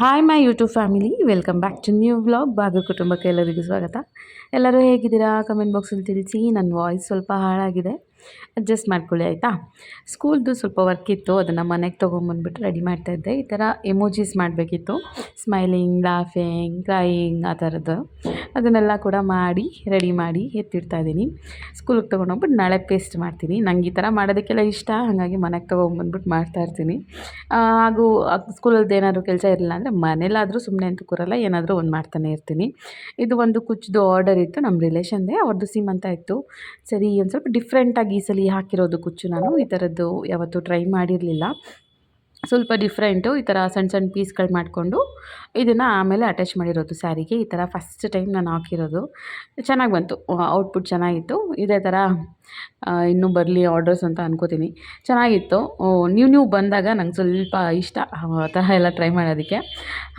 Hi my YouTube family, welcome back to new vlog. ಭಾಗ ಕುಟುಂಬಕ್ಕೆ ಎಲ್ಲರಿಗೂ ಸ್ವಾಗತ. ಎಲ್ಲರೂ ಹೇಗಿದ್ದೀರಾ ಕಮೆಂಟ್ ಬಾಕ್ಸಲ್ಲಿ ತಿಳಿಸಿ. ನನ್ನ ವಾಯ್ಸ್ ಸ್ವಲ್ಪ ಹಾಳಾಗಿದೆ, ಅಡ್ಜಸ್ಟ್ ಮಾಡ್ಕೊಳ್ಳಿ ಆಯಿತಾ. ಸ್ಕೂಲ್ದು ಸ್ವಲ್ಪ ವರ್ಕ್ ಇತ್ತು, ಅದನ್ನು ಮನೆಗೆ ತೊಗೊಂಬಂದ್ಬಿಟ್ಟು ರೆಡಿ ಮಾಡ್ತಾಯಿದ್ದೆ. ಈ ಥರ ಎಮೋಜೀಸ್ ಮಾಡಬೇಕಿತ್ತು, ಸ್ಮೈಲಿಂಗ್, ಲಾಫಿಂಗ್, ಕ್ರೈಯಿಂಗ್ ಆ ಥರದ್ದು. ಅದನ್ನೆಲ್ಲ ಕೂಡ ಮಾಡಿ ರೆಡಿ ಮಾಡಿ ಎತ್ತಿಡ್ತಾಯಿದ್ದೀನಿ. ಸ್ಕೂಲಿಗೆ ತೊಗೊಂಡೋಗ್ಬಿಟ್ಟು ನಾಳೆ ಪೇಸ್ಟ್ ಮಾಡ್ತೀನಿ. ನಂಗೆ ಈ ಥರ ಮಾಡೋದಕ್ಕೆಲ್ಲ ಇಷ್ಟ, ಹಾಗಾಗಿ ಮನೆಗೆ ತೊಗೊಂಬಂದ್ಬಿಟ್ಟು ಮಾಡ್ತಾಯಿರ್ತೀನಿ. ಹಾಗೂ ಸ್ಕೂಲಲ್ಲಿ ಏನಾದರೂ ಕೆಲಸ ಇರಲಿಲ್ಲ ಅಂದರೆ ಮನೇಲಾದರೂ ಸುಮ್ಮನೆ ಅಂತೂ ಕೂರಲ್ಲ, ಏನಾದರೂ ಒಂದು ಮಾಡ್ತಾನೆ ಇರ್ತೀನಿ. ಇದು ಒಂದು ಕುಚ್ಚದು ಆರ್ಡರ್ ಇತ್ತು, ನಮ್ಮ ರಿಲೇಷನ್ದೇ, ಅವ್ರದ್ದು ಸೀಮಂತ ಇತ್ತು. ಸರಿ ಒಂದು ಸ್ವಲ್ಪ ಡಿಫ್ರೆಂಟಾಗಿ ಈ ಸಲ ಹಾಕಿರೋದು ಕುಚ್ಚು. ನಾನು ಈ ಥರದ್ದು ಯಾವತ್ತೂ ಟ್ರೈ ಮಾಡಿರಲಿಲ್ಲ. ಸ್ವಲ್ಪ ಡಿಫ್ರೆಂಟು, ಈ ಥರ ಸಣ್ಣ ಸಣ್ಣ ಪೀಸ್ಗಳು ಮಾಡಿಕೊಂಡು ಇದನ್ನು ಆಮೇಲೆ ಅಟ್ಯಾಚ್ ಮಾಡಿರೋದು ಸ್ಯಾರಿಗೆ. ಈ ಥರ ಫಸ್ಟ್ ಟೈಮ್ ನಾನು ಹಾಕಿರೋದು. ಚೆನ್ನಾಗಿ ಬಂತು, ಔಟ್ಪುಟ್ ಚೆನ್ನಾಗಿತ್ತು. ಇದೇ ಥರ ಇನ್ನೂ ಬರಲಿ ಆರ್ಡರ್ಸ್ ಅಂತ ಅನ್ಕೋತೀನಿ. ಚೆನ್ನಾಗಿತ್ತು. ನ್ಯೂ ಬಂದಾಗ ನಂಗೆ ಸ್ವಲ್ಪ ಇಷ್ಟ ಆ ಥರ ಎಲ್ಲ ಟ್ರೈ ಮಾಡೋದಕ್ಕೆ.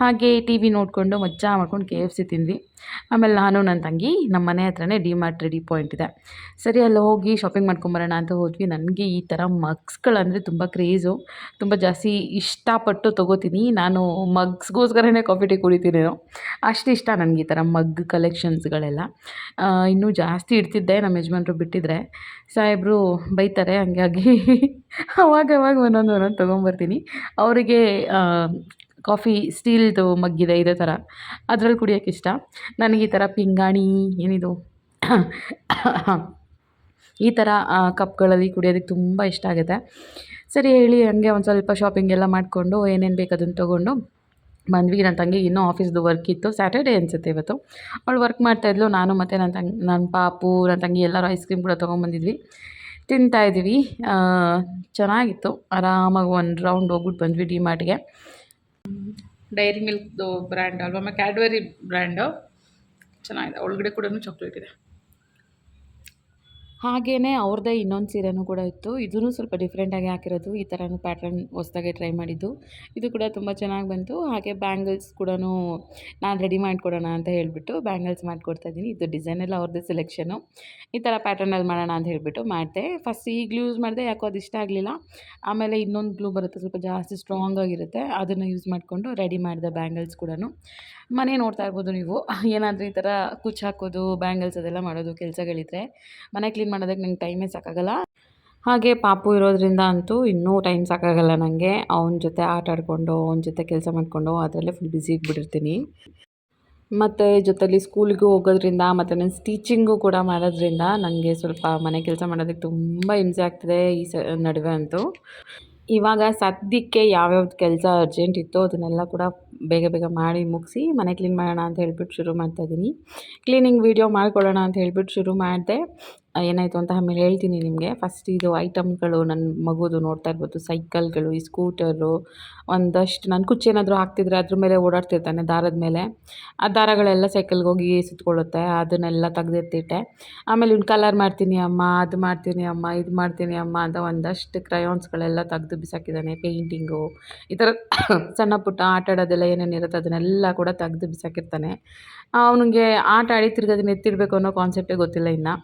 ಹಾಗೆ ಟಿ ವಿ ನೋಡಿಕೊಂಡು ಮಜಾ ಮಾಡ್ಕೊಂಡು KFC ತಿಂದ್ವಿ. ಆಮೇಲೆ ನಾನು ನನ್ನ ತಂಗಿ ನಮ್ಮ ಮನೆ ಹತ್ರನೇ ಡಿ-ಮಾರ್ಟ್ ರೆಡಿ ಪಾಯಿಂಟ್ ಇದೆ, ಸರಿ ಅಲ್ಲಿ ಹೋಗಿ ಶಾಪಿಂಗ್ ಮಾಡ್ಕೊಂಬರೋಣ ಅಂತ ಹೋದ್ವಿ. ನನಗೆ ಈ ಥರ ಮಗ್ಸ್ಗಳಂದರೆ ತುಂಬ ಕ್ರೇಜು, ತುಂಬ ಜಾಸ್ತಿ ಇಷ್ಟಪಟ್ಟು ತೊಗೋತೀನಿ. ನಾನು ಮಗ್ಸ್ಗೋಸ್ಕರನೇ ಕಾಫಿ ಟೀ ಕುಡಿತೀನೇನೋ, ಅಷ್ಟು ಇಷ್ಟ ನನಗೆ ಈ ಥರ ಮಗ್ ಕಲೆಕ್ಷನ್ಸ್ಗಳೆಲ್ಲ. ಇನ್ನೂ ಜಾಸ್ತಿ ಇಡ್ತಿದ್ದೆ, ನಮ್ಮ ಯಜಮಾನ್ರು ಬಿಟ್ಟಿದ್ರೆ ಸಾಹೇಬರು ಬೈತಾರೆ, ಹಂಗಾಗಿ ಅವಾಗವಾಗ ಒಂದೊಂದು ತೊಗೊಂಬರ್ತೀನಿ. ಅವರಿಗೆ ಕಾಫಿ ಸ್ಟೀಲ್ದು ಮಗ್ಗಿದೆ ಇದೇ ಥರ, ಅದ್ರಲ್ಲಿ ಕುಡಿಯೋಕ್ಕೆ ಇಷ್ಟ. ನನಗೆ ಈ ಥರ ಪಿಂಗಾಣಿ ಏನಿದು ಈ ಥರ ಕಪ್ಗಳಲ್ಲಿ ಕುಡಿಯೋದಕ್ಕೆ ತುಂಬ ಇಷ್ಟ ಆಗುತ್ತೆ. ಸರಿ ಹೇಳಿ ಹಂಗೆ ಒಂದು ಸ್ವಲ್ಪ ಶಾಪಿಂಗ್ ಎಲ್ಲ ಮಾಡಿಕೊಂಡು ಏನೇನು ಬೇಕು ಅದನ್ನು ತೊಗೊಂಡು ಬಂದ್ವಿ. ನನ್ನ ತಂಗಿಗೆ ಇನ್ನೂ ಆಫೀಸ್ದು ವರ್ಕ್ ಇತ್ತು, ಸ್ಯಾಟರ್ಡೇ ಅನಿಸುತ್ತೆ ಇವತ್ತು. ಅವಳು ವರ್ಕ್ ಮಾಡ್ತಾಯಿದ್ಲು. ನಾನು ಮತ್ತು ನನ್ನ ಪಾಪು, ನನ್ನ ತಂಗಿ ಎಲ್ಲರೂ ಐಸ್ ಕ್ರೀಮ್ ಕೂಡ ತೊಗೊಂಬಂದಿದ್ವಿ, ತಿಂತಾಯಿದ್ವಿ. ಚೆನ್ನಾಗಿತ್ತು. ಆರಾಮಾಗಿ ಒಂದು ರೌಂಡ್ ಹೋಗ್ಬಿಟ್ಟು ಬಂದ್ವಿ ಡಿ-ಮಾರ್ಟ್ಗೆ. ಡೈರಿ ಮಿಲ್ಕ್ದು ಬ್ರ್ಯಾಂಡ್ ಅಲ್ವಾ, ಕ್ಯಾಡ್ಬರಿ ಬ್ರ್ಯಾಂಡು ಚೆನ್ನಾಗಿದೆ. ಒಳಗಡೆ ಕೂಡ ಚಾಕ್ಲೇಟ್ ಇದೆ. ಹಾಗೆಯೇ ಅವ್ರದ್ದೇ ಇನ್ನೊಂದು ಸೀರೆನೂ ಕೂಡ ಇತ್ತು. ಇದೂ ಸ್ವಲ್ಪ ಡಿಫ್ರೆಂಟಾಗಿ ಹಾಕಿರೋದು, ಈ ಥರನೂ ಪ್ಯಾಟ್ರನ್ ಹೊಸ್ದಾಗೆ ಟ್ರೈ ಮಾಡಿದ್ದು. ಇದು ಕೂಡ ತುಂಬ ಚೆನ್ನಾಗಿ ಬಂತು. ಹಾಗೆ ಬ್ಯಾಂಗಲ್ಸ್ ಕೂಡ ನಾನು ರೆಡಿ ಮಾಡಿಕೊಡೋಣ ಅಂತ ಹೇಳಿಬಿಟ್ಟು ಬ್ಯಾಂಗಲ್ಸ್ ಮಾಡಿಕೊಡ್ತಾಯಿದ್ದೀನಿ. ಇದು ಡಿಸೈನ್ ಎಲ್ಲ ಅವ್ರದ್ದೇ ಸೆಲೆಕ್ಷನು. ಈ ಥರ ಪ್ಯಾಟರ್ನಲ್ಲಿ ಮಾಡೋಣ ಅಂತ ಹೇಳಿಬಿಟ್ಟು ಮಾಡಿದೆ. ಫಸ್ಟ್ ಈ ಗ್ಲೂ ಯೂಸ್ ಮಾಡಿದೆ, ಯಾಕೋ ಅದು ಇಷ್ಟ ಆಗಲಿಲ್ಲ. ಆಮೇಲೆ ಇನ್ನೊಂದು ಗ್ಲೂ ಬರುತ್ತೆ, ಸ್ವಲ್ಪ ಜಾಸ್ತಿ ಸ್ಟ್ರಾಂಗ್ ಆಗಿರುತ್ತೆ, ಅದನ್ನು ಯೂಸ್ ಮಾಡಿಕೊಂಡು ರೆಡಿ ಮಾಡಿದೆ ಬ್ಯಾಂಗಲ್ಸ್ ಕೂಡ. ಮನೆ ನೋಡ್ತಾ ಇರ್ಬೋದು ನೀವು, ಏನಾದರೂ ಈ ಥರ ಕುಚ್ಚು ಹಾಕೋದು, ಬ್ಯಾಂಗಲ್ಸ್ ಅದೆಲ್ಲ ಮಾಡೋದು ಕೆಲಸಗಳಿದ್ರೆ ಮನೆ ಕ್ಲೀನ್ ಮಾಡೋದಕ್ಕೆ ನಂಗೆ ಟೈಮೇ ಸಾಕಾಗಲ್ಲ. ಹಾಗೆ ಪಾಪು ಇರೋದ್ರಿಂದ ಅಂತೂ ಇನ್ನೂ ಟೈಮ್ ಸಾಕಾಗಲ್ಲ ನನಗೆ. ಅವನ ಜೊತೆ ಆಟ ಆಡಿಕೊಂಡು, ಅವನ ಜೊತೆ ಕೆಲಸ ಮಾಡಿಕೊಂಡು ಅದರಲ್ಲೇ ಫುಲ್ ಬ್ಯುಸಿ ಇದ್ಬಿಟ್ಟಿರ್ತೀನಿ. ಮತ್ತು ಜೊತೆಲಿ ಸ್ಕೂಲಿಗೂ ಹೋಗೋದ್ರಿಂದ ಮತ್ತು ನಾನು ಸ್ಟಿಚಿಂಗು ಕೂಡ ಮಾಡೋದ್ರಿಂದ ನನಗೆ ಸ್ವಲ್ಪ ಮನೆ ಕೆಲಸ ಮಾಡೋದಕ್ಕೆ ತುಂಬ ಹಿಂಸೆ ಆಗ್ತಿದೆ ಈ ನಡುವೆ ಅಂತೂ. ಇವಾಗ ಸದ್ಯಕ್ಕೆ ಯಾವ್ಯಾವ್ದು ಕೆಲಸ ಅರ್ಜೆಂಟ್ ಇತ್ತೋ ಅದನ್ನೆಲ್ಲ ಕೂಡ ಬೇಗ ಬೇಗ ಮಾಡಿ ಮುಗಿಸಿ ಮನೆ ಕ್ಲೀನ್ ಮಾಡೋಣ ಅಂತ ಹೇಳ್ಬಿಟ್ಟು ಶುರು ಮಾಡ್ತಾಯಿದ್ದೀನಿ. ಕ್ಲೀನಿಂಗ್ ವೀಡಿಯೋ ಮಾಡ್ಕೊಳ್ಳೋಣ ಅಂತ ಹೇಳ್ಬಿಟ್ಟು ಶುರು ಮಾಡಿದೆ. ಏನಾಯಿತು ಅಂತ ಆಮೇಲೆ ಹೇಳ್ತೀನಿ ನಿಮಗೆ. ಫಸ್ಟ್ ಇದು ಐಟಮ್ಗಳು ನನ್ನ ಮಗುದು ನೋಡ್ತಾ ಇರ್ಬೋದು, ಸೈಕಲ್ಗಳು, ಈ ಸ್ಕೂಟರು, ಒಂದಷ್ಟು ನನ್ನ ಕುಚ್ಚೇನಾದರೂ ಹಾಕ್ತಿದ್ರೆ ಅದ್ರ ಮೇಲೆ ಓಡಾಡ್ತಿರ್ತಾನೆ ದಾರದ ಮೇಲೆ. ಆ ದಾರಗಳೆಲ್ಲ ಸೈಕಲ್ಗೆ ಹೋಗಿ ಸುತ್ಕೊಳ್ಳುತ್ತೆ, ಅದನ್ನೆಲ್ಲ ತೆಗೆದೆತ್ತಿಟ್ಟೆ. ಆಮೇಲೆ ಇವ್ನು ಕಲರ್ ಮಾಡ್ತೀನಿ ಅಮ್ಮ, ಅದು ಮಾಡ್ತೀನಿ ಅಮ್ಮ, ಇದು ಮಾಡ್ತೀನಿ ಅಮ್ಮ ಅಂತ ಒಂದಷ್ಟು ಕ್ರಯಾನ್ಸ್ಗಳೆಲ್ಲ ತೆಗೆದು ಬಿಸಾಕಿದ್ದಾನೆ. ಪೇಂಟಿಂಗು, ಈ ಥರ ಸಣ್ಣ ಪುಟ್ಟ ಆಟ ಆಡೋದೆಲ್ಲ ಏನೇನಿರುತ್ತೆ ಅದನ್ನೆಲ್ಲ ಕೂಡ ತೆಗೆದು ಬಿಸಾಕಿರ್ತಾನೆ. ಅವನಿಗೆ ಆಟ ಆಡಿ ತಿರ್ಗೋದನ್ನ ಎತ್ತಿಡಬೇಕು ಅನ್ನೋ ಕಾನ್ಸೆಪ್ಟೇ ಗೊತ್ತಿಲ್ಲ ಇನ್ನು.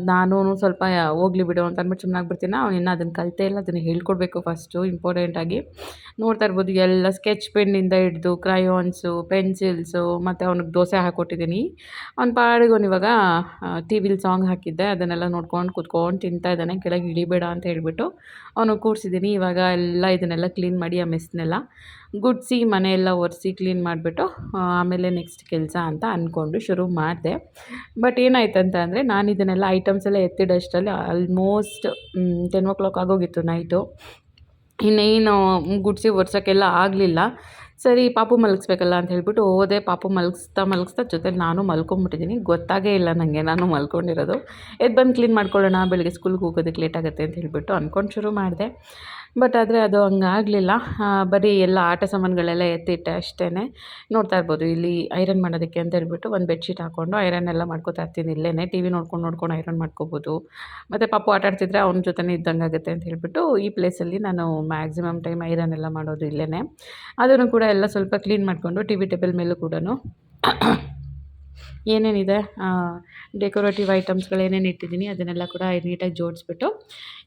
ನಾನು ಸ್ವಲ್ಪ ಹೋಗ್ಲಿ ಬಿಡು ಅಂತ ಅಂದ್ಬಿಟ್ಟು ಸುಮ್ಮನಾಗ್ಬಿಡ್ತೀನಿ. ಅವ್ನು ಇನ್ನೂ ಅದನ್ನು ಕಲಿತೇ ಇಲ್ಲ, ಅದನ್ನು ಹೇಳ್ಕೊಡ್ಬೇಕು ಫಸ್ಟು ಇಂಪಾರ್ಟೆಂಟಾಗಿ. ನೋಡ್ತಾ ಇರ್ಬೋದು, ಎಲ್ಲ ಸ್ಕೆಚ್ ಪೆನ್ನಿಂದ ಹಿಡಿದು ಕ್ರಯಾನ್ಸು, ಪೆನ್ಸಿಲ್ಸು, ಮತ್ತು ಅವ್ನಿಗೆ ದೋಸೆ ಹಾಕ್ಕೊಟ್ಟಿದ್ದೀನಿ. ಅವ್ನ ಪಾಡಿಗೆ ಅವ್ನು ಇವಾಗ ಟಿ ವಿಲಿ ಸಾಂಗ್ ಹಾಕಿದ್ದೆ, ಅದನ್ನೆಲ್ಲ ನೋಡ್ಕೊಂಡು ಕೂತ್ಕೊಂಡು ತಿಂತಾ ಇದ್ದಾನೆ. ಕೆಳಗೆ ಇಳಿಬೇಡ ಅಂತ ಹೇಳಿಬಿಟ್ಟು ಅವನು ಕೂರಿಸಿದ್ದೀನಿ. ಇವಾಗ ಎಲ್ಲ ಇದನ್ನೆಲ್ಲ ಕ್ಲೀನ್ ಮಾಡಿ ಆ ಮೆಸ್ನೆಲ್ಲ ಗುಡಿಸಿ ಮನೆಯೆಲ್ಲ ಒರೆಸಿ ಕ್ಲೀನ್ ಮಾಡಿಬಿಟ್ಟು ಆಮೇಲೆ ನೆಕ್ಸ್ಟ್ ಕೆಲಸ ಅಂತ ಅಂದ್ಕೊಂಡು ಶುರು ಮಾಡಿದೆ. ಬಟ್ ಏನಾಯ್ತಂತ ಅಂದರೆ ನಾನು ಇದನ್ನೆಲ್ಲ ಐಟಮ್ಸ್ ಎಲ್ಲ ಎತ್ತಿಡೋಷ್ಟರಲ್ಲಿ ಆಲ್ಮೋಸ್ಟ್ 10 ಆಗೋಗಿತ್ತು ನೈಟು. ಇನ್ನೇನು ಗುಡಿಸಿ ಒರ್ಸೋಕ್ಕೆಲ್ಲ ಆಗಲಿಲ್ಲ. ಸರಿ ಪಾಪು ಮಲಗಿಸ್ಬೇಕಲ್ಲ ಅಂತ ಹೇಳ್ಬಿಟ್ಟು ಹೋದೆ. ಪಾಪು ಮಲಗಿಸ್ತಾ ಜೊತೆಲಿ ನಾನು ಮಲ್ಕೊಂಬಿಟ್ಟಿದ್ದೀನಿ, ಗೊತ್ತಾಗೇ ಇಲ್ಲ ನನಗೆ ನಾನು ಮಲ್ಕೊಂಡಿರೋದು. ಎದ್ದು ಬಂದು ಕ್ಲೀನ್ ಮಾಡ್ಕೊಳ್ಳೋಣ, ಬೆಳಗ್ಗೆ ಸ್ಕೂಲ್ಗೆ ಹೋಗೋದಕ್ಕೆ ಲೇಟ್ ಆಗುತ್ತೆ ಅಂತ ಹೇಳ್ಬಿಟ್ಟು ಅಂದ್ಕೊಂಡು ಶುರು ಮಾಡಿದೆ. ಬಟ್ ಆದರೆ ಅದು ಹಂಗಾಗಲಿಲ್ಲ. ಬರೀ ಎಲ್ಲ ಆಟ ಸಾಮಾನುಗಳೆಲ್ಲ ಎತ್ತಿಟ್ಟೆ ಅಷ್ಟೇ. ನೋಡ್ತಾ ಇರ್ಬೋದು, ಇಲ್ಲಿ ಐರನ್ ಮಾಡೋದಕ್ಕೆ ಅಂತ ಹೇಳ್ಬಿಟ್ಟು ಒಂದು ಬೆಡ್ಶೀಟ್ ಹಾಕ್ಕೊಂಡು ಐರನ್ ಎಲ್ಲ ಮಾಡ್ಕೊತಾ ಇರ್ತೀನಿ ಇಲ್ಲೇ. ಟಿ ವಿ ನೋಡ್ಕೊಂಡು ಐರನ್ ಮಾಡ್ಕೋಬೋದು. ಮತ್ತು ಪಾಪು ಆಟ ಆಡ್ತಿದ್ರೆ ಅವ್ನ ಜೊತೆನೇ ಇದ್ದಂಗೆ ಆಗುತ್ತೆ ಅಂತ ಹೇಳ್ಬಿಟ್ಟು ಈ ಪ್ಲೇಸಲ್ಲಿ ನಾನು ಮ್ಯಾಕ್ಸಿಮಮ್ ಟೈಮ್ ಐರನ್ ಎಲ್ಲ ಮಾಡೋದು ಇಲ್ಲೇ. ಅದನ್ನು ಕೂಡ ಎಲ್ಲ ಸ್ವಲ್ಪ ಕ್ಲೀನ್ ಮಾಡಿಕೊಂಡು ಟಿ ವಿ ಟೇಬಲ್ ಮೇಲೂ ಕೂಡ ಏನೇನಿದೆ ಡೆಕೋರೇಟಿವ್ ಐಟಮ್ಸ್ಗಳು ಏನೇನು ಇಟ್ಟಿದ್ದೀನಿ ಅದನ್ನೆಲ್ಲ ಕೂಡ ನೀಟಾಗಿ ಜೋಡಿಸ್ಬಿಟ್ಟು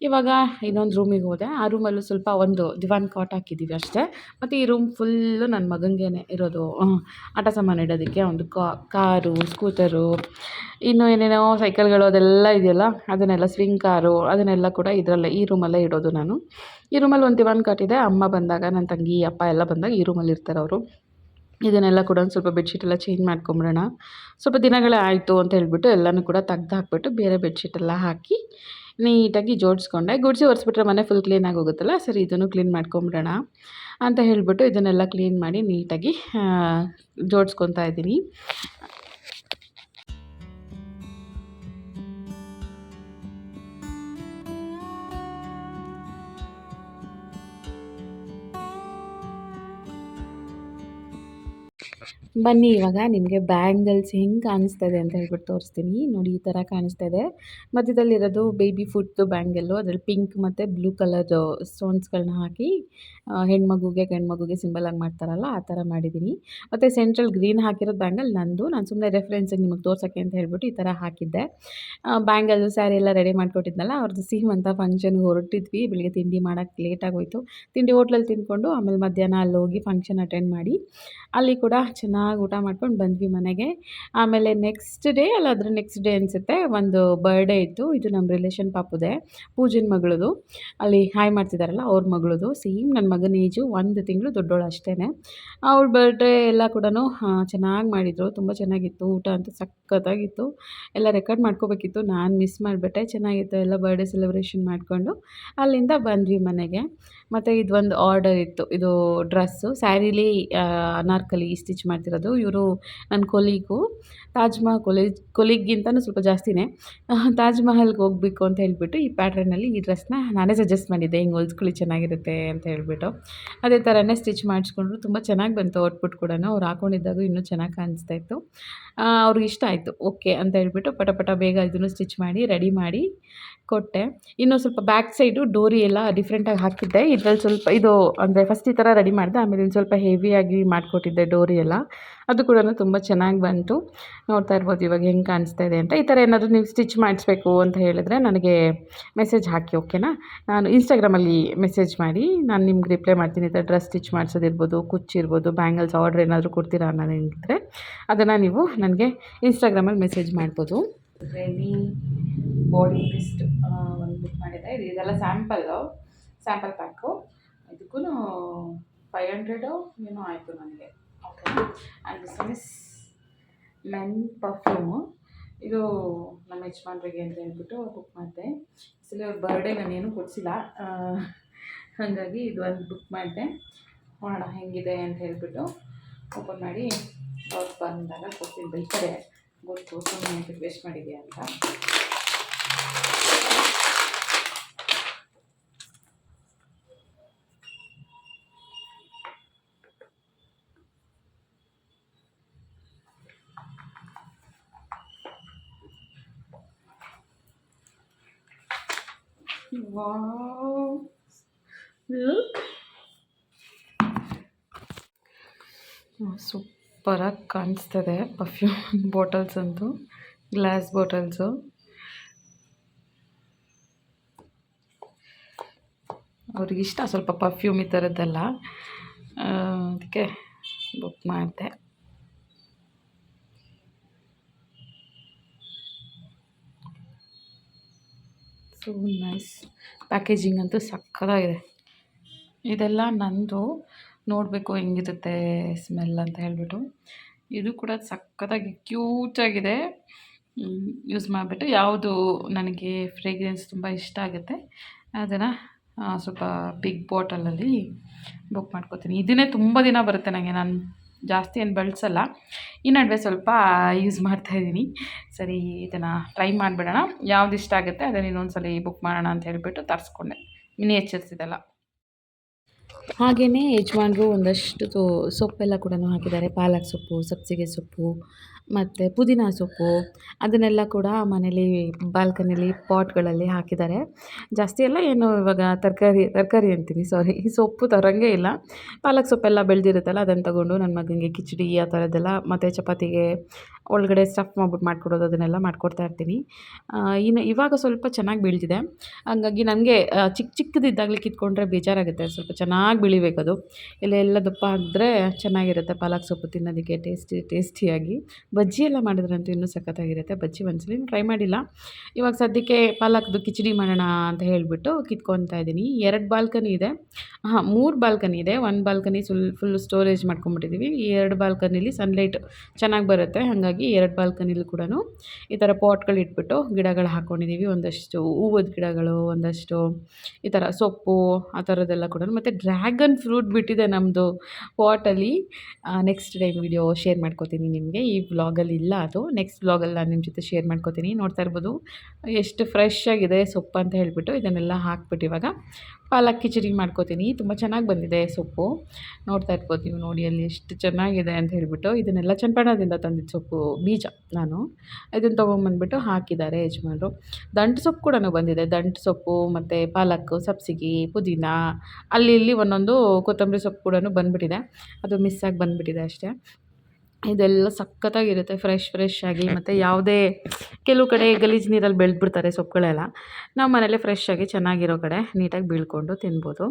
ಇವಾಗ ಇನ್ನೊಂದು ರೂಮಿಗೆ ಹೋದೆ. ಆ ರೂಮಲ್ಲೂ ಸ್ವಲ್ಪ ಒಂದು ದಿವಾನ್ ಕಾಟ್ ಹಾಕಿದ್ದೀವಿ ಅಷ್ಟೇ. ಮತ್ತು ಈ ರೂಮ್ ಫುಲ್ಲು ನನ್ನ ಮಗನಿಗೇನೆ ಇರೋದು. ಆಟ ಸಾಮಾನು ಇಡೋದಕ್ಕೆ ಒಂದು ಕಾರು, ಸ್ಕೂಟರು, ಇನ್ನೂ ಏನೇನೋ ಸೈಕಲ್ಗಳು ಅದೆಲ್ಲ ಇದೆಯಲ್ಲ, ಅದನ್ನೆಲ್ಲ ಸ್ವಿಂಗ್ ಕಾರು ಅದನ್ನೆಲ್ಲ ಕೂಡ ಇದರಲ್ಲೇ ಈ ರೂಮಲ್ಲೇ ಇಡೋದು ನಾನು. ಈ ರೂಮಲ್ಲಿ ಒಂದು ದಿವಾನ್ ಕಾಟ್ ಇದೆ. ಅಮ್ಮ ಬಂದಾಗ, ನನ್ನ ತಂಗಿ, ಅಪ್ಪ ಎಲ್ಲ ಬಂದಾಗ ಈ ರೂಮಲ್ಲಿ ಇರ್ತಾರೆ ಅವರು. ಇದನ್ನೆಲ್ಲ ಕೂಡ ಒಂದು ಸ್ವಲ್ಪ ಬೆಡ್ಶೀಟೆಲ್ಲ ಚೇಂಜ್ ಮಾಡ್ಕೊಂಬಿಡೋಣ, ಸ್ವಲ್ಪ ದಿನಗಳೇ ಆಯಿತು ಅಂತ ಹೇಳ್ಬಿಟ್ಟು ಎಲ್ಲನೂ ಕೂಡ ತೆಗ್ದು ಹಾಕ್ಬಿಟ್ಟು ಬೇರೆ ಬೆಡ್ಶೀಟೆಲ್ಲ ಹಾಕಿ ನೀಟಾಗಿ ಜೋಡಿಸ್ಕೊಂಡೆ. ಗುಡಿಸಿ ಒರೆಸ್ಬಿಟ್ರೆ ಮನೆ ಫುಲ್ ಕ್ಲೀನಾಗಿ ಹೋಗುತ್ತಲ್ಲ, ಸರಿ ಇದನ್ನು ಕ್ಲೀನ್ ಮಾಡ್ಕೊಂಬಿಡೋಣ ಅಂತ ಹೇಳಿಬಿಟ್ಟು ಇದನ್ನೆಲ್ಲ ಕ್ಲೀನ್ ಮಾಡಿ ನೀಟಾಗಿ ಜೋಡಿಸ್ಕೊತಾ ಇದ್ದೀನಿ. ಬನ್ನಿ ಇವಾಗ ನಿಮಗೆ ಬ್ಯಾಂಗಲ್ಸ್ ಹೆಂಗೆ ಕಾಣಿಸ್ತಾಯಿದೆ ಅಂತ ಹೇಳ್ಬಿಟ್ಟು ತೋರಿಸ್ತೀನಿ. ನೋಡಿ ಈ ಥರ ಕಾಣಿಸ್ತಾಯಿದೆ. ಮಧ್ಯದಲ್ಲಿರೋದು ಬೇಬಿ ಫುಟ್ದು ಬ್ಯಾಂಗಲ್ಲು, ಅದರಲ್ಲಿ ಪಿಂಕ್ ಮತ್ತು ಬ್ಲೂ ಕಲರ್ದು ಸ್ಟೋನ್ಸ್ಗಳನ್ನ ಹಾಕಿ ಹೆಣ್ಮಗುಗೆ ಗಂಡ್ಮಗುಗೆ ಸಿಂಬಲಾಗಿ ಮಾಡ್ತಾರಲ್ಲ ಆ ಥರ ಮಾಡಿದ್ದೀನಿ. ಮತ್ತು ಸೆಂಟ್ರಲ್ ಗ್ರೀನ್ ಹಾಕಿರೋದು ಬ್ಯಾಂಗಲ್ ನಂದು. ನಾನು ಸುಮ್ಮನೆ ರೆಫರೆನ್ಸಿಗೆ ನಿಮಗೆ ತೋರ್ಸೋಕ್ಕೆ ಅಂತ ಹೇಳ್ಬಿಟ್ಟು ಈ ಥರ ಹಾಕಿದ್ದೆ. ಬ್ಯಾಂಗಲ್ಲು ಸ್ಯಾರಿ ಎಲ್ಲ ರೆಡಿ ಮಾಡ್ಕೊಟ್ಟಿದ್ನಲ್ಲ, ಅವ್ರದ್ದು ಸೀಮಂತ ಫಂಕ್ಷನ್ಗೆ ಹೊರಟಿದ್ವಿ. ಬೆಳಿಗ್ಗೆ ತಿಂಡಿ ಮಾಡೋಕ್ಕೆ ಲೇಟಾಗೋಯಿತು. ತಿಂಡಿ ಹೋಟ್ಲಲ್ಲಿ ತಿಂದ್ಕೊಂಡು ಆಮೇಲೆ ಮಧ್ಯಾಹ್ನ ಅಲ್ಲಿ ಹೋಗಿ ಫಂಕ್ಷನ್ ಅಟೆಂಡ್ ಮಾಡಿ ಅಲ್ಲಿ ಕೂಡ ಚೆನ್ನಾಗಿ ಊಟ ಮಾಡ್ಕೊಂಡು ಬಂದ್ವಿ ಮನೆಗೆ. ಆಮೇಲೆ ನೆಕ್ಸ್ಟ್ ಡೇ ಅಲ್ಲ ಅದ್ರ ನೆಕ್ಸ್ಟ್ ಡೇ ಅನಿಸುತ್ತೆ, ಒಂದು ಬರ್ಡೇ ಇತ್ತು. ಇದು ನಮ್ಮ ರಿಲೇಷನ್ ಪಾಪುದೆ, ಪೂಜನ್ ಮಗಳದು. ಅಲ್ಲಿ ಹಾಯ್ ಮಾಡ್ತಿದ್ದಾರಲ್ಲ ಅವ್ರ ಮಗಳದು. ಸೇಮ್ ನನ್ನ ಮಗನ ಏಜು, 1 ತಿಂಗಳು ದೊಡ್ಡೋಳು ಅಷ್ಟೇ. ಅವಳ ಬರ್ಡೇ ಎಲ್ಲ ಕೂಡ ಚೆನ್ನಾಗಿ ಮಾಡಿದರು. ತುಂಬ ಚೆನ್ನಾಗಿತ್ತು. ಊಟ ಅಂತೂ ಸಖತ್ತಾಗಿತ್ತು. ಎಲ್ಲ ರೆಕಾರ್ಡ್ ಮಾಡ್ಕೋಬೇಕಿತ್ತು, ನಾನು ಮಿಸ್ ಮಾಡಿಬಿಟ್ಟೆ. ಚೆನ್ನಾಗಿತ್ತು. ಎಲ್ಲ ಬರ್ಡೇ ಸೆಲೆಬ್ರೇಷನ್ ಮಾಡಿಕೊಂಡು ಅಲ್ಲಿಂದ ಬಂದ್ವಿ ಮನೆಗೆ. ಮತ್ತು ಇದೊಂದು ಆರ್ಡರ್ ಇತ್ತು. ಇದು ಡ್ರೆಸ್ಸು ಸ್ಯಾರಿಲಿ ಅನಾರ್ಕಲಿ ಸ್ಟಿಚ್ ಮಾಡ್ತಿರೋದು. ಇವರು ನನ್ನ ಕೊಲೀಗು. ತಾಜ್ ಮಹಲ್ ಕೊಲೀಗ್ಗಿಂತನೂ ಸ್ವಲ್ಪ ಜಾಸ್ತಿನೇ. ತಾಜ್ ಮಹಲ್ಗೆ ಹೋಗಬೇಕು ಅಂತ ಹೇಳಿಬಿಟ್ಟು ಈ ಪ್ಯಾಟ್ರನಲ್ಲಿ ಈ ಡ್ರೆಸ್ನ ನಾನೇ ಸಜೆಸ್ಟ್ ಮಾಡಿದ್ದೆ, ಹಿಂಗೆ ಹೊಲ್ಸ್ಕೊಳ್ಳಿ ಚೆನ್ನಾಗಿರುತ್ತೆ ಅಂತ ಹೇಳಿಬಿಟ್ಟು. ಅದೇ ಥರನೇ ಸ್ಟಿಚ್ ಮಾಡಿಸ್ಕೊಂಡ್ರು. ತುಂಬ ಚೆನ್ನಾಗಿ ಬಂತು ಔಟ್ಪುಟ್ ಕೂಡ. ಅವ್ರು ಹಾಕ್ಕೊಂಡಿದ್ದಾಗ ಇನ್ನೂ ಚೆನ್ನಾಗಿ ಕಾಣಿಸ್ತಾ ಇತ್ತು. ಅವ್ರಿಗೆ ಇಷ್ಟ ಆಯಿತು. ಓಕೆ ಅಂತ ಹೇಳ್ಬಿಟ್ಟು ಪಟ ಪಟ ಬೇಗ ಇದನ್ನು ಸ್ಟಿಚ್ ಮಾಡಿ ರೆಡಿ ಮಾಡಿ ಕೊಟ್ಟೆ. ಇನ್ನೂ ಸ್ವಲ್ಪ ಬ್ಯಾಕ್ ಸೈಡು ಡೋರಿ ಎಲ್ಲ ಡಿಫ್ರೆಂಟಾಗಿ ಹಾಕಿದ್ದೆ. ಇದ್ರಲ್ಲಿ ಸ್ವಲ್ಪ ಇದು ಅಂದರೆ ಫಸ್ಟ್ ಈ ಥರ ರೆಡಿ ಮಾಡಿದೆ, ಆಮೇಲೆ ಇನ್ನು ಸ್ವಲ್ಪ ಹೆವಿಯಾಗಿ ಮಾಡಿಕೊಟ್ಟಿದ್ದೆ ಡೋರಿ ಎಲ್ಲ. ಅದು ಕೂಡ ತುಂಬ ಚೆನ್ನಾಗಿ ಬಂತು. ನೋಡ್ತಾ ಇರ್ಬೋದು ಇವಾಗ ಹೆಂಗೆ ಕಾಣಿಸ್ತಾ ಇದೆ ಅಂತ. ಈ ಥರ ಏನಾದರೂ ನೀವು ಸ್ಟಿಚ್ ಮಾಡಿಸ್ಬೇಕು ಅಂತ ಹೇಳಿದ್ರೆ ನನಗೆ ಮೆಸೇಜ್ ಹಾಕಿ, ಓಕೆನಾ. ನಾನು ಇನ್ಸ್ಟಾಗ್ರಾಮಲ್ಲಿ ಮೆಸೇಜ್ ಮಾಡಿ ನಾನು ನಿಮ್ಗೆ ರಿಪ್ಲೈ ಮಾಡ್ತೀನಿ. ಈ ಥರ ಡ್ರೆಸ್ ಸ್ಟಿಚ್ ಮಾಡಿಸೋದಿರ್ಬೋದು, ಕುಚ್ಚಿರ್ಬೋದು, ಬ್ಯಾಂಗಲ್ಸ್ ಆರ್ಡ್ರ್ ಏನಾದರೂ ಕೊಡ್ತೀರಾ ಅನ್ನೋದೇನಿದ್ರೆ ಅದನ್ನು ನೀವು ನನಗೆ ಇನ್ಸ್ಟಾಗ್ರಾಮಲ್ಲಿ ಮೆಸೇಜ್ ಮಾಡ್ಬೋದು. ರೆನಿ ಬಾಡಿ ಮಿಸ್ಟ್ ಒಂದು ಬುಕ್ ಮಾಡಿದೆ. ಇದೆಲ್ಲ ಸ್ಯಾಂಪಲ್ ಪ್ಯಾಕು. ಇದಕ್ಕೂ 500 ಏನೋ ಆಯಿತು ನನಗೆ. Okay. And this one is men perfume. ಇದು ನಮ್ಮ ಯಜಮಾನ್ರಿಗೆ ಅಂತ ಹೇಳ್ಬಿಟ್ಟು ಬುಕ್ ಮಾಡಿದೆ. ಆ್ಯಕ್ಚುಲಿ ಅವ್ರ ಬರ್ಡೇ ನಾನೇನು ಕೊಡಿಸಿಲ್ಲ, ಹಾಗಾಗಿ ಇದು ಒಂದು ಬುಕ್ ಮಾಡಿದೆ. ನೋಡೋಣ ಹೆಂಗಿದೆ ಅಂತ ಹೇಳ್ಬಿಟ್ಟು ಓಪನ್ ಮಾಡಿ ಅವ್ರು ಬಂದಾಗ ಕೊಡ್ತೀನಿ. ಬೈತಾರೆ ಗೊತ್ತು, ಸುಮ್ಮನೆ ವೇಸ್ಟ್ ಮಾಡಿದೆಯಾ ಅಂತ. ವಾವ್, ಲುಕ್ ಸೂಪರಾಗಿ ಕಾಣಿಸ್ತದೆ. ಪರ್ಫ್ಯೂಮ್ ಬಾಟಲ್ಸ್ ಅಂತೂ ಗ್ಲಾಸ್ ಬಾಟಲ್ಸು. ಅವ್ರಿಗಿಷ್ಟ ಸ್ವಲ್ಪ ಪರ್ಫ್ಯೂಮ್ ಈ ಥರದ್ದೆಲ್ಲ, ಅದಕ್ಕೆ ಬುಕ್ ಮಾಡಿದೆ. So nice. ಪ್ಯಾಕೇಜಿಂಗ್ ಅಂತೂ ಸಕ್ಕತ್ತಾಗಿದೆ. ಇದೆಲ್ಲ ನಂದು, ನೋಡಬೇಕು ಹೆಂಗಿರುತ್ತೆ ಸ್ಮೆಲ್ ಅಂತ ಹೇಳಿಬಿಟ್ಟು. ಇದು ಕೂಡ ಸಕ್ಕತ್ತಾಗಿ ಕ್ಯೂಟಾಗಿದೆ. ಯೂಸ್ ಮಾಡಿಬಿಟ್ಟು ಯಾವುದು ನನಗೆ ಫ್ರೇಗ್ರೆನ್ಸ್ ತುಂಬ ಇಷ್ಟ ಆಗುತ್ತೆ ಅದನ್ನು ಸ್ವಲ್ಪ ಬಿಗ್ ಬಾಟಲಲ್ಲಿ ಬುಕ್ ಮಾಡ್ಕೋತೀನಿ. ಇದನ್ನೇ ತುಂಬ ದಿನ ಬರುತ್ತೆ ನನಗೆ. ನಾನು ಜಾಸ್ತಿ ಏನು ಬಳಸಲ್ಲ, ಈ ನಡುವೆ ಸ್ವಲ್ಪ ಯೂಸ್ ಮಾಡ್ತಾಯಿದ್ದೀನಿ. ಸರಿ ಇದನ್ನು ಟ್ರೈ ಮಾಡಿಬಿಡೋಣ, ಯಾವ್ದು ಇಷ್ಟ ಆಗುತ್ತೆ ಅದನ್ನು ಇನ್ನೊಂದು ಸಲ ಬುಕ್ ಮಾಡೋಣ ಅಂತ ಹೇಳಿಬಿಟ್ಟು ತರಿಸ್ಕೊಂಡೆ. ಮಿನಿಯೇಚರ್ಸ್ ಇದೆಲ್ಲ. ಹಾಗೆಯೇ ಯಜಮಾನ್ರು ಒಂದಷ್ಟು ಸೊಪ್ಪೆಲ್ಲ ಕೂಡ ಹಾಕಿದ್ದಾರೆ. ಪಾಲಕ್ ಸೊಪ್ಪು, ಸಬ್ಬಸಿಗೆ ಸೊಪ್ಪು ಮತ್ತು ಪುದೀನ ಸೊಪ್ಪು ಅದನ್ನೆಲ್ಲ ಕೂಡ ಮನೇಲಿ ಬಾಲ್ಕನಿಲಿ ಪಾಟ್ಗಳಲ್ಲಿ ಹಾಕಿದ್ದಾರೆ. ಜಾಸ್ತಿ ಎಲ್ಲ ಏನು ಇವಾಗ ತರಕಾರಿ ಅಂತೀನಿ ಸಾರಿ, ಸೊಪ್ಪು ತರೋಂಗೇ ಇಲ್ಲ. ಪಾಲಕ್ ಸೊಪ್ಪೆಲ್ಲ ಬೆಳೆದಿರುತ್ತಲ್ಲ ಅದನ್ನು ತಗೊಂಡು ನನ್ನ ಮಗನಿಗೆ ಕಿಚಡಿ ಆ ಥರದ್ದೆಲ್ಲ ಮತ್ತು ಚಪಾತಿಗೆ ಒಳಗಡೆ ಸ್ಟಫ್ ಮಾಡ್ಬಿಟ್ಟು ಮಾಡಿಕೊಡೋದು ಅದನ್ನೆಲ್ಲ ಮಾಡಿಕೊಡ್ತಾ ಇರ್ತೀನಿ. ಇನ್ನು ಇವಾಗ ಸ್ವಲ್ಪ ಚೆನ್ನಾಗಿ ಬೆಳೆದಿದೆ. ಹಂಗಾಗಿ ನನಗೆ ಚಿಕ್ಕದಿದ್ದಾಗಲೇ ಕಿತ್ಕೊಂಡ್ರೆ ಬೇಜಾರಾಗುತ್ತೆ. ಸ್ವಲ್ಪ ಚೆನ್ನಾಗಿ ಬೆಳಿಬೇಕದು. ಎಲೆ ದಪ್ಪ ಆಗಿದ್ರೆ ಚೆನ್ನಾಗಿರುತ್ತೆ ಪಾಲಕ್ ಸೊಪ್ಪು ತಿನ್ನೋದಕ್ಕೆ ಟೇಸ್ಟಿಯಾಗಿ. ಬಜ್ಜಿ ಎಲ್ಲ ಮಾಡಿದ್ರಂತೂ ಇನ್ನೂ ಸಖತ್ತಾಗಿರುತ್ತೆ. ಬಜ್ಜಿ ಒಂದ್ಸಲ ಟ್ರೈ ಮಾಡಿಲ್ಲ. ಇವಾಗ ಸದ್ಯಕ್ಕೆ ಪಾಲಕ್ದು ಕಿಚಡಿ ಮಾಡೋಣ ಅಂತ ಹೇಳಿಬಿಟ್ಟು ಕಿತ್ಕೊತಾ ಇದ್ದೀನಿ. 2 ಬಾಲ್ಕನಿ ಇದೆ, 3 ಬಾಲ್ಕನಿ ಇದೆ. 1 ಬಾಲ್ಕನಿ ಫುಲ್ ಸ್ಟೋರೇಜ್ ಮಾಡ್ಕೊಂಬಿಟ್ಟಿದ್ದೀವಿ. 2 ಬಾಲ್ಕನಿಲಿ ಸನ್ಲೈಟ್ ಚೆನ್ನಾಗಿ ಬರುತ್ತೆ. ಹಾಗಾಗಿ 2 ಬಾಲ್ಕನಿಲಿ ಕೂಡ ಈ ಥರ ಪಾಟ್ಗಳು ಇಟ್ಬಿಟ್ಟು ಗಿಡಗಳು ಹಾಕ್ಕೊಂಡಿದ್ದೀವಿ. ಒಂದಷ್ಟು ಹೂವದ ಗಿಡಗಳು, ಒಂದಷ್ಟು ಈ ಥರ ಸೊಪ್ಪು ಆ ಥರದ್ದೆಲ್ಲ ಕೂಡ. ಮತ್ತು ಡ್ರ್ಯಾಗನ್ ಫ್ರೂಟ್ ಬಿಟ್ಟಿದೆ ನಮ್ಮದು ಪಾಟಲ್ಲಿ. ನೆಕ್ಸ್ಟ್ ಟೈಮ್ ವಿಡಿಯೋ ಶೇರ್ ಮಾಡ್ಕೋತೀನಿ ನಿಮಗೆ. ಈ ವ್ಲಾಗಲ್ಲಿ ಇಲ್ಲ ಅದು. ನೆಕ್ಸ್ಟ್ ವ್ಲಾಗಲ್ಲಿ ನಾನು ನಿಮ್ಮ ಜೊತೆ ಶೇರ್ ಮಾಡ್ಕೋತೀನಿ. ನೋಡ್ತಾ ಇರ್ಬೋದು ಎಷ್ಟು ಫ್ರೆಶ್ ಆಗಿದೆ ಸೊಪ್ಪು ಅಂತ ಹೇಳಿಬಿಟ್ಟು ಇದನ್ನೆಲ್ಲ ಹಾಕ್ಬಿಟ್ಟು ಇವಾಗ ಪಾಲಕ್ ಕಿಚಡಿ ಮಾಡ್ಕೋತೀನಿ. ತುಂಬ ಚೆನ್ನಾಗಿ ಬಂದಿದೆ ಸೊಪ್ಪು. ನೋಡ್ತಾ ಇರ್ಬೋದು ನೀವು, ನೋಡಿ ಅಲ್ಲಿ ಎಷ್ಟು ಚೆನ್ನಾಗಿದೆ ಅಂತ ಹೇಳಿಬಿಟ್ಟು. ಇದನ್ನೆಲ್ಲ ಚನ್ನಪಟ್ಟಣದಿಂದ ತಂದಿದ್ದ ಸೊಪ್ಪು ಬೀಜ ನಾನು. ಇದನ್ನು ತೊಗೊಂಬಂದ್ಬಿಟ್ಟು ಹಾಕಿದ್ದಾರೆ ಯಜಮಾನ್ರು. ದಂಟು ಸೊಪ್ಪು ಕೂಡ ಬಂದಿದೆ. ದಂಟು ಸೊಪ್ಪು ಮತ್ತು ಪಾಲಕ್ಕು, ಸಬ್ಸಿಗೆ, ಪುದೀನ, ಅಲ್ಲಿ ಇಲ್ಲಿ ಒಂದೊಂದು ಕೊತ್ತಂಬರಿ ಸೊಪ್ಪು ಕೂಡ ಬಂದುಬಿಟ್ಟಿದೆ. ಅದು ಮಿಸ್ ಆಗಿ ಬಂದುಬಿಟ್ಟಿದೆ ಅಷ್ಟೇ. ಇದೆಲ್ಲ ಸಖತ್ತಾಗಿರುತ್ತೆ ಫ್ರೆಶ್ ಆಗಿ. ಮತ್ತು ಯಾವುದೇ ಕೆಲವು ಕಡೆ ಗಲೀಜು ನೀರಲ್ಲಿ ಬೆಳೆದ್ಬಿಡ್ತಾರೆ ಸೊಪ್ಪುಗಳೆಲ್ಲ. ನಮ್ಮ ಮನೇಲಿ ಫ್ರೆಶ್ ಆಗಿ ಚೆನ್ನಾಗಿರೋ ಕಡೆ ನೀಟಾಗಿ ಬೀಳ್ಕೊಂಡು ತಿನ್ಬೋದು.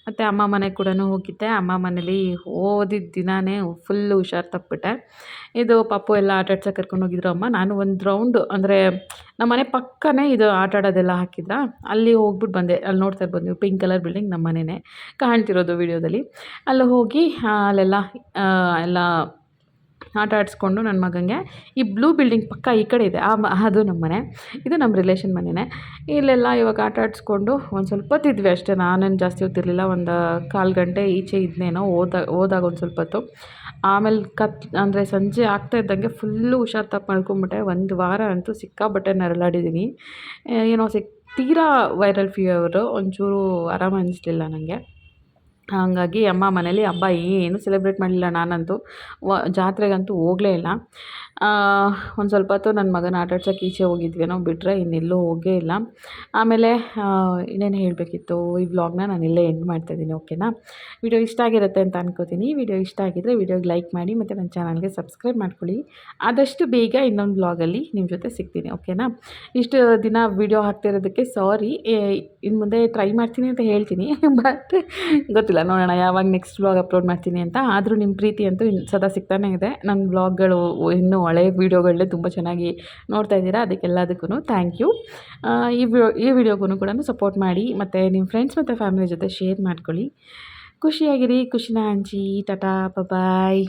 ಮತ್ತು ಅಮ್ಮ ಮನೆಗೆ ಕೂಡ ಹೋಗಿದ್ದೆ. ಅಮ್ಮ ಮನೇಲಿ ಹೋದಿದ್ದ ದಿನಾನೇ ಫುಲ್ಲು ಹುಷಾರು ತಪ್ಪಿಬಿಟ್ಟೆ. ಇದು ಪಪ್ಪು ಎಲ್ಲ ಆಟ ಆಡ್ಸೋಕೆ ಕರ್ಕೊಂಡೋಗಿದ್ರು ಅಮ್ಮ. ನಾನು ಒಂದು ರೌಂಡು ಅಂದರೆ ನಮ್ಮ ಮನೆ ಪಕ್ಕನೇ ಇದು ಆಟ ಆಡೋದೆಲ್ಲ ಹಾಕಿದ್ರಾ, ಅಲ್ಲಿ ಹೋಗ್ಬಿಟ್ಟು ಬಂದೆ. ಅಲ್ಲಿ ನೋಡ್ತಾ ಇರ್ಬೋದು ನೀವು, ಪಿಂಕ್ ಕಲರ್ ಬಿಲ್ಡಿಂಗ್ ನಮ್ಮ ಮನೆಯೇ ಕಾಣ್ತಿರೋದು ವೀಡಿಯೋದಲ್ಲಿ. ಅಲ್ಲಿ ಹೋಗಿ ಅಲ್ಲೆಲ್ಲ ಎಲ್ಲ ಆಟ ಆಡಿಸ್ಕೊಂಡು ನನ್ನ ಮಗನಿಗೆ. ಈ ಬ್ಲೂ ಬಿಲ್ಡಿಂಗ್ ಪಕ್ಕ ಈ ಕಡೆ ಇದೆ, ಅದು ನಮ್ಮ ಮನೆ. ಇದು ನಮ್ಮ ರಿಲೇಷನ್ ಮನೆಯೇ. ಇಲ್ಲೆಲ್ಲ ಇವಾಗ ಆಟ ಆಡಿಸ್ಕೊಂಡು ಒಂದು ಸ್ವಲ್ಪ ಹೊತ್ತಿದ್ವಿ ಅಷ್ಟೇ. ನಾನೇನು ಜಾಸ್ತಿ ಹೊತ್ತಿರಲಿಲ್ಲ, ಒಂದು 1/4 ಗಂಟೆ ಈಚೆ ಇದ್ನೇನೋ. ಹೋದಾಗ ಒಂದು ಸ್ವಲ್ಪ ಹೊತ್ತು. ಆಮೇಲೆ ಅಂದರೆ ಸಂಜೆ ಆಗ್ತಾ ಇದ್ದಂಗೆ ಫುಲ್ಲು ಹುಷಾರು ತಪ್ಪು ಮಾಡ್ಕೊಂಬಿಟ್ಟೆ. 1 ವಾರ ಅಂತೂ ಸಿಕ್ಕಾಪಟ್ಟೆ ನರಳಾಡಿದ್ದೀನಿ. ಏನೋ ತೀರಾ ವೈರಲ್ ಫೀವರು. ಒಂಚೂರು ಆರಾಮ ಅನ್ನಿಸ್ಲಿಲ್ಲ ನನಗೆ. ಹಾಗಾಗಿ ಅಮ್ಮ ಮನೇಲಿ ಹಬ್ಬ ಏನು ಸೆಲೆಬ್ರೇಟ್ ಮಾಡಲಿಲ್ಲ. ನಾನಂತೂ ಜಾತ್ರೆಗಂತೂ ಹೋಗಲೇ ಇಲ್ಲ. ಒಂದು ಸ್ವಲ್ಪ ಹೊತ್ತು ನನ್ನ ಮಗನ ಆಟ ಆಡ್ಸೋಕೆ ಈಚೆ ಹೋಗಿದ್ವೇನೋ ಬಿಟ್ಟರೆ ಇನ್ನೆಲ್ಲೂ ಹೋಗೇ ಇಲ್ಲ. ಆಮೇಲೆ ಇನ್ನೇನು ಹೇಳಬೇಕಿತ್ತು, ಈ ವ್ಲಾಗ್ನ ನಾನು ಇಲ್ಲೇ ಎಂಡ್ ಮಾಡ್ತಾಯಿದ್ದೀನಿ. ಓಕೆನಾ? ವಿಡಿಯೋ ಇಷ್ಟ ಆಗಿರುತ್ತೆ ಅಂತ ಅನ್ಕೋತೀನಿ. ವಿಡಿಯೋ ಇಷ್ಟ ಆಗಿದ್ದರೆ ವಿಡಿಯೋಗೆ ಲೈಕ್ ಮಾಡಿ ಮತ್ತು ನನ್ನ ಚಾನಲ್ಗೆ ಸಬ್ಸ್ಕ್ರೈಬ್ ಮಾಡ್ಕೊಳ್ಳಿ. ಆದಷ್ಟು ಬೇಗ ಇನ್ನೊಂದು ವ್ಲಾಗಲ್ಲಿ ನಿಮ್ಮ ಜೊತೆ ಸಿಗ್ತೀನಿ. ಓಕೆನಾ? ಇಷ್ಟು ದಿನ ವಿಡಿಯೋ ಹಾಕ್ತಿರೋದಕ್ಕೆ ಸಾರಿ. ಇನ್ನು ಮುಂದೆ ಟ್ರೈ ಮಾಡ್ತೀನಿ ಅಂತ ಹೇಳ್ತೀನಿ. ಬಟ್ ಗೊತ್ತಿಲ್ಲ, ನೋಡೋಣ ಯಾವಾಗ ನೆಕ್ಸ್ಟ್ ವ್ಲಾಗ್ ಅಪ್ಲೋಡ್ ಮಾಡ್ತೀನಿ ಅಂತ. ಆದರೂ ನಿಮ್ಮ ಪ್ರೀತಿ ಅಂತೂ ಸದಾ ಸಿಗ್ತಾನೇ ಇದೆ. ನನ್ನ ವ್ಲಾಗ್ಗಳು ಇನ್ನೂ ಹಳೆಯ ವೀಡಿಯೋಗಳನ್ನೇ ತುಂಬ ಚೆನ್ನಾಗಿ ನೋಡ್ತಾ ಇದ್ದೀರಾ. ಅದಕ್ಕೆಲ್ಲದಕ್ಕೂ ಥ್ಯಾಂಕ್ ಯು. ಈ ವಿಡಿಯೋಗೂ ಕೂಡ ಸಪೋರ್ಟ್ ಮಾಡಿ ಮತ್ತು ನಿಮ್ಮ ಫ್ರೆಂಡ್ಸ್ ಮತ್ತು ಫ್ಯಾಮಿಲಿ ಜೊತೆ ಶೇರ್ ಮಾಡ್ಕೊಳ್ಳಿ. ಖುಷಿಯಾಗಿರಿ, ಖುಷಿನ ಹಂಚಿ. ಟಾಟಾ, ಬಾಯ್.